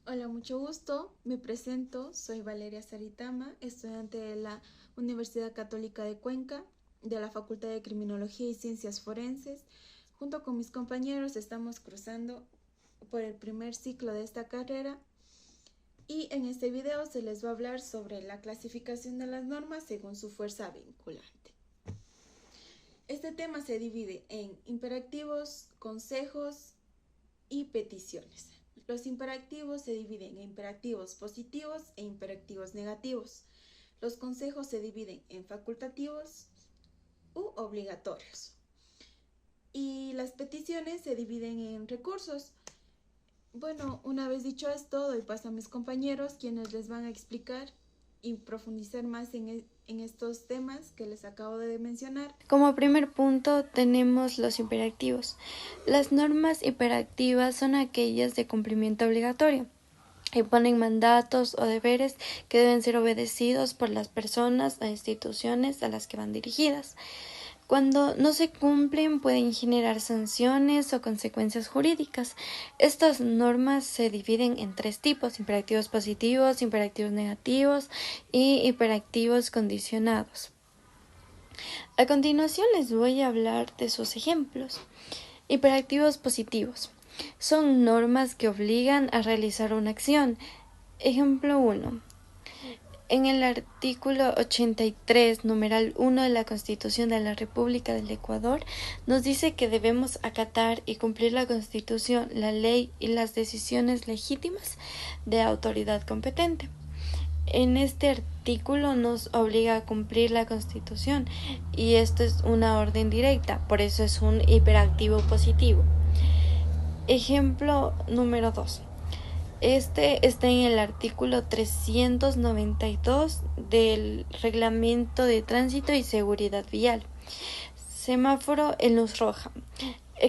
Hola, mucho gusto. Me presento, soy Valeria Saritama, estudiante de la Universidad Católica de Cuenca, de la Facultad de Criminología y Ciencias Forenses. Junto con mis compañeros estamos cruzando por el primer ciclo de esta carrera y en este video se les va a hablar sobre la clasificación de las normas según su fuerza vinculante. Este tema se divide en imperativos, consejos y peticiones. Los imperativos se dividen en imperativos positivos e imperativos negativos. Los consejos se dividen en facultativos u obligatorios. Y las peticiones se dividen en recursos. Bueno, una vez dicho esto, doy paso a mis compañeros, quienes les van a explicar y profundizar más en estos temas que les acabo de mencionar. Como primer punto tenemos los imperativos. Las normas imperativas son aquellas de cumplimiento obligatorio. Imponen mandatos o deberes que deben ser obedecidos por las personas o instituciones a las que van dirigidas. Cuando no se cumplen pueden generar sanciones o consecuencias jurídicas. Estas normas se dividen en tres tipos: imperativos positivos, imperativos negativos y imperativos condicionados. A continuación les voy a hablar de sus ejemplos. Imperativos positivos. Son normas que obligan a realizar una acción. Ejemplo 1. En el artículo 83, numeral 1 de la Constitución de la República del Ecuador, nos dice que debemos acatar y cumplir la Constitución, la ley y las decisiones legítimas de autoridad competente. En este artículo nos obliga a cumplir la Constitución y esto es una orden directa, por eso es un hiperactivo positivo. Ejemplo número 2. Este está en el artículo 392 del Reglamento de Tránsito y Seguridad Vial. Semáforo en luz roja,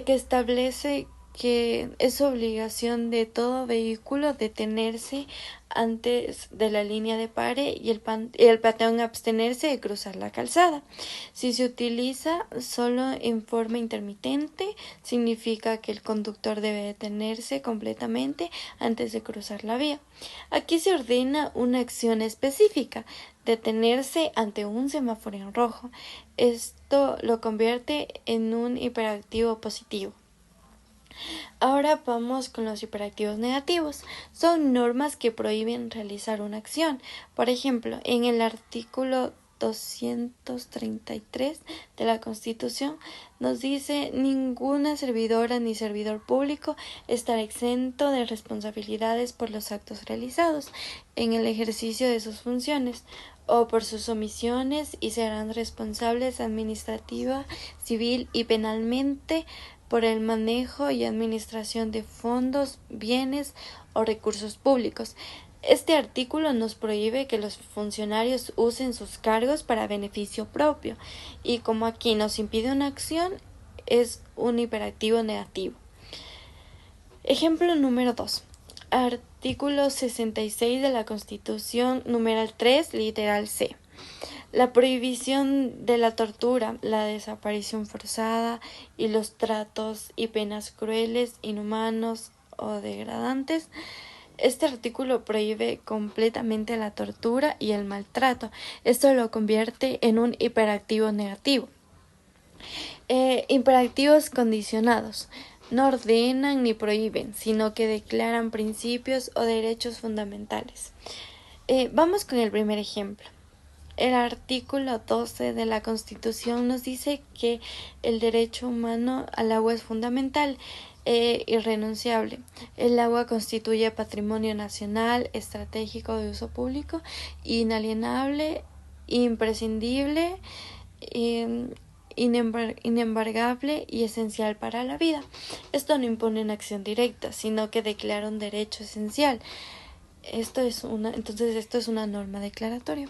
que establece que es obligación de todo vehículo detenerse antes de la línea de pare y el peatón abstenerse de cruzar la calzada. Si se utiliza solo en forma intermitente, significa que el conductor debe detenerse completamente antes de cruzar la vía. Aquí se ordena una acción específica: detenerse ante un semáforo en rojo. Esto lo convierte en un hiperactivo positivo. Ahora vamos con los hiperactivos negativos. Son normas que prohíben realizar una acción. Por ejemplo, en el artículo 233 de la Constitución nos dice: ninguna servidora ni servidor público estará exento de responsabilidades por los actos realizados en el ejercicio de sus funciones o por sus omisiones, y serán responsables administrativa, civil y penalmente por el manejo y administración de fondos, bienes o recursos públicos. Este artículo nos prohíbe que los funcionarios usen sus cargos para beneficio propio, y como aquí nos impide una acción, es un hiperactivo negativo. Ejemplo número 2. Artículo 66 de la Constitución, numeral 3, literal C. La prohibición de la tortura, la desaparición forzada y los tratos y penas crueles, inhumanos o degradantes. Este artículo prohíbe completamente la tortura y el maltrato. Esto lo convierte en un hiperactivo negativo. Imperativos condicionados. No ordenan ni prohíben, sino que declaran principios o derechos fundamentales. Vamos con el primer ejemplo. El artículo 12 de la Constitución nos dice que el derecho humano al agua es fundamental e irrenunciable. El agua constituye patrimonio nacional, estratégico de uso público, inalienable, imprescindible, inembargable y esencial para la vida. Esto no impone una acción directa, sino que declara un derecho esencial. Entonces esto es una norma declaratoria.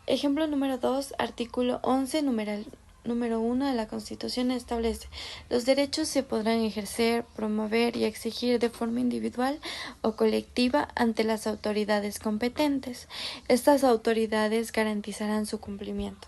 Ejemplo número 2, artículo 11, número 1 de la Constitución establece: los derechos se podrán ejercer, promover y exigir de forma individual o colectiva ante las autoridades competentes. Estas autoridades garantizarán su cumplimiento.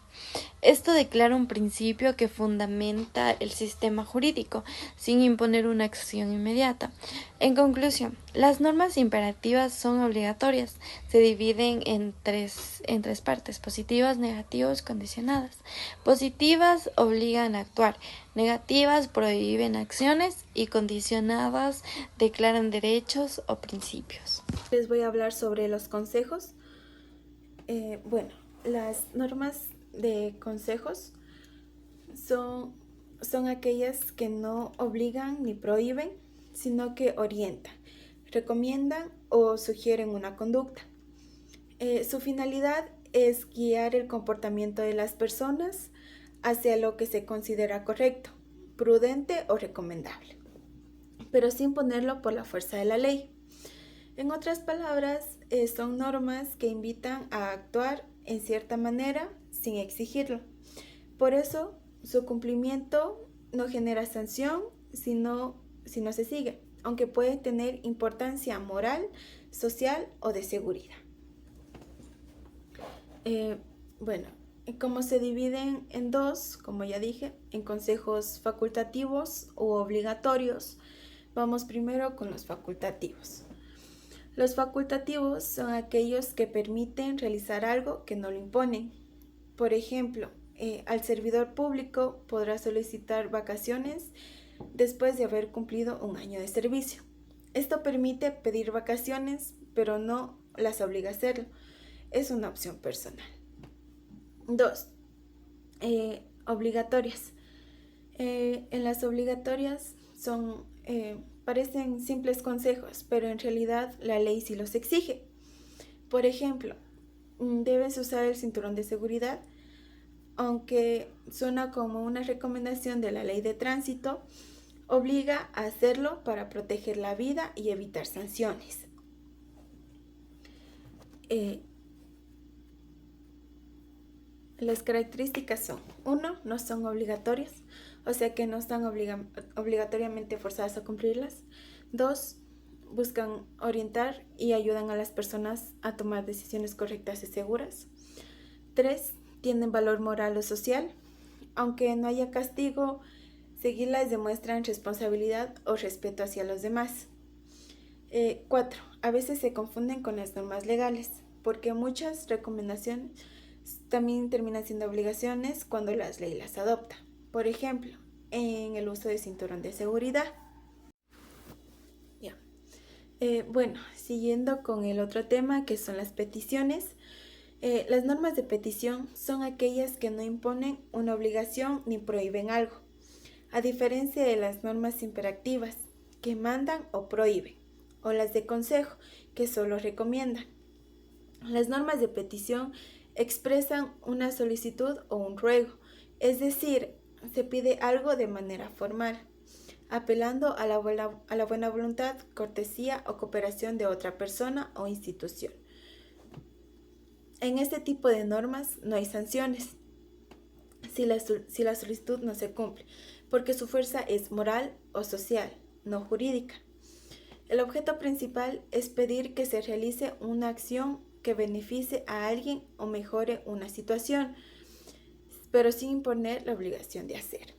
Esto declara un principio que fundamenta el sistema jurídico, sin imponer una acción inmediata. En conclusión, las normas imperativas son obligatorias. Se dividen en tres partes: positivas, negativas, condicionadas. Positivas obligan a actuar, negativas prohíben acciones y condicionadas declaran derechos o principios. Les voy a hablar sobre los consejos. Bueno, las normas de consejos son aquellas que no obligan ni prohíben, sino que orientan, recomiendan o sugieren una conducta. Su finalidad es guiar el comportamiento de las personas hacia lo que se considera correcto, prudente o recomendable, pero sin ponerlo por la fuerza de la ley. En otras palabras, son normas que invitan a actuar en cierta manera sin exigirlo. Por eso, su cumplimiento no genera sanción si no se sigue, aunque puede tener importancia moral, social o de seguridad. Bueno, como se dividen en dos, como ya dije, en consejos facultativos u obligatorios, vamos primero con los facultativos. Los facultativos son aquellos que permiten realizar algo que no lo imponen. Por ejemplo, al servidor público podrá solicitar vacaciones después de haber cumplido un año de servicio. Esto permite pedir vacaciones, pero no las obliga a hacerlo. Es una opción personal. 2. Obligatorias. En las obligatorias parecen simples consejos, pero en realidad la ley sí los exige. Por ejemplo, debes usar el cinturón de seguridad, aunque suena como una recomendación de la ley de tránsito, obliga a hacerlo para proteger la vida y evitar sanciones. Las características son: 1. No son obligatorias, o sea que no están obligatoriamente forzadas a cumplirlas. 2. Buscan orientar y ayudan a las personas a tomar decisiones correctas y seguras. 3. Tienen valor moral o social. Aunque no haya castigo, seguirlas demuestran responsabilidad o respeto hacia los demás. 4. A veces se confunden con las normas legales, porque muchas recomendaciones también terminan siendo obligaciones cuando la ley las adopta. Por ejemplo, en el uso de cinturón de seguridad. Bueno, siguiendo con el otro tema, que son las peticiones. Las normas de petición son aquellas que no imponen una obligación ni prohíben algo, a diferencia de las normas imperativas, que mandan o prohíben, o las de consejo, que solo recomiendan. Las normas de petición expresan una solicitud o un ruego, es decir, se pide algo de manera formal, apelando a la buena voluntad, cortesía o cooperación de otra persona o institución. En este tipo de normas no hay sanciones si la solicitud no se cumple, porque su fuerza es moral o social, no jurídica. El objeto principal es pedir que se realice una acción que beneficie a alguien o mejore una situación, pero sin imponer la obligación de hacer.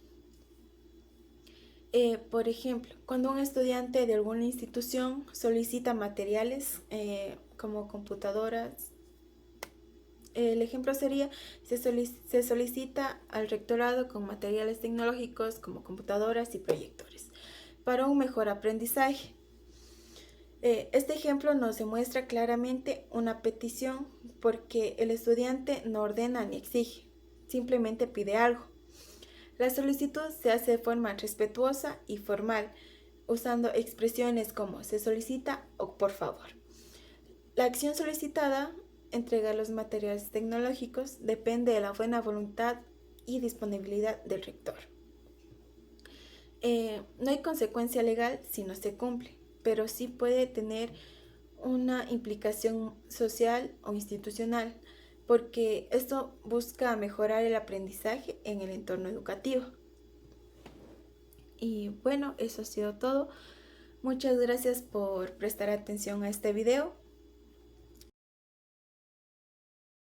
Por ejemplo, cuando un estudiante de alguna institución solicita materiales como computadoras, el ejemplo sería: se solicita al rectorado con materiales tecnológicos como computadoras y proyectores para un mejor aprendizaje. Este ejemplo nos demuestra claramente una petición, porque el estudiante no ordena ni exige, simplemente pide algo. La solicitud se hace de forma respetuosa y formal, usando expresiones como se solicita o por favor. La acción solicitada, entregar los materiales tecnológicos, depende de la buena voluntad y disponibilidad del rector. No hay consecuencia legal si no se cumple, pero sí puede tener una implicación social o institucional, porque esto busca mejorar el aprendizaje en el entorno educativo. Y bueno, eso ha sido todo. Muchas gracias por prestar atención a este video.